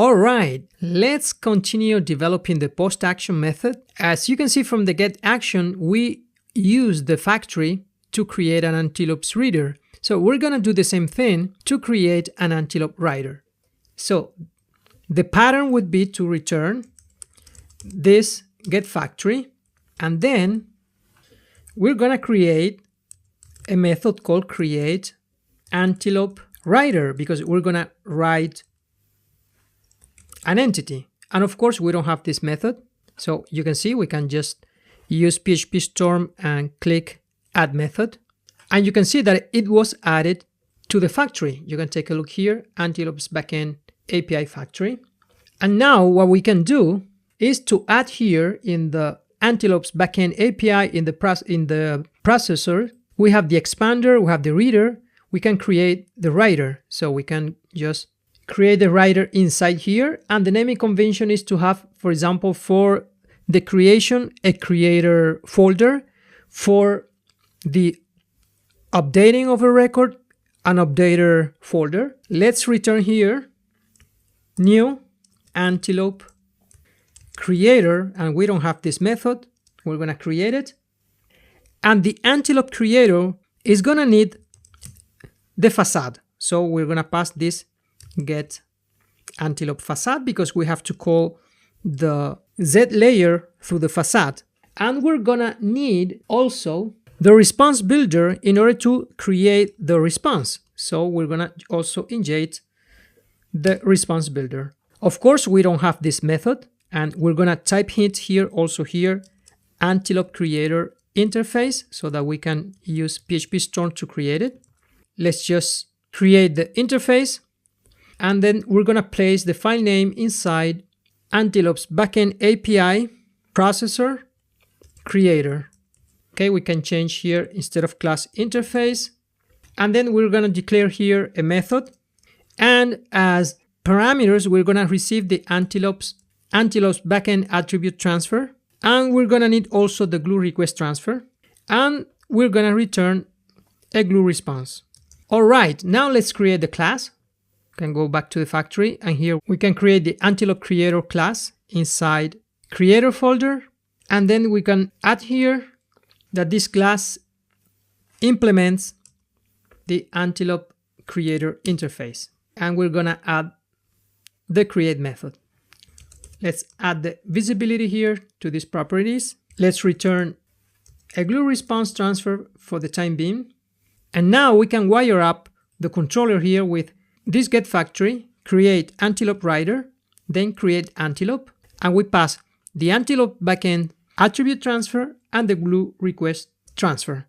All right, let's continue developing the post action method. As you can see from the get action, we use the factory to create an Antelope's reader. So we're going to do the same thing to create an AntelopeWriter. So the pattern would be to return this get factory, and then we're going to create a method called create AntelopeWriter because we're going to write an entity. And of course, we don't have this method. So you can see we can just use PHP Storm and click add method. And you can see that it was added to the factory. You can take a look here, Antelope's Backend API factory. And now what we can do is to add here in the Antelope's Backend API in the processor, we have the expander, we have the reader, we can create the writer. So we can just create the writer inside here. And the naming convention is to have, for example, for the creation, a creator folder, for the updating of a record, an updater folder. Let's return here, new Antelope Creator, and we don't have this method. We're going to create it. And the Antelope Creator is going to need the facade. So we're going to pass this get Antelope facade because we have to call the Z layer through the facade. And we're going to need also the response builder in order to create the response. So we're going to also inject the response builder. Of course, we don't have this method, and we're going to type it here, also here, Antelope Creator interface, so that we can use PHP Storm to create it. Let's just create the interface, and then we're going to place the file name inside Antelope's Backend API processor creator. Okay, we can change here instead of class interface. And then we're going to declare here a method. And as parameters, we're going to receive the Antelope's Backend attribute transfer. And we're going to need also the glue request transfer. And we're going to return a glue response. All right, now let's create the class. We can go back to the factory. And here we can create the Antelope Creator class inside creator folder. And then we can add here that this class implements the Antelope Creator interface. And we're going to add the create method. Let's add the visibility here to these properties. Let's return a glue response transfer for the time being. And now we can wire up the controller here with this get factory, create AntelopeWriter, then create Antelope, and we pass the Antelope Backend attribute transfer and the glue request transfer.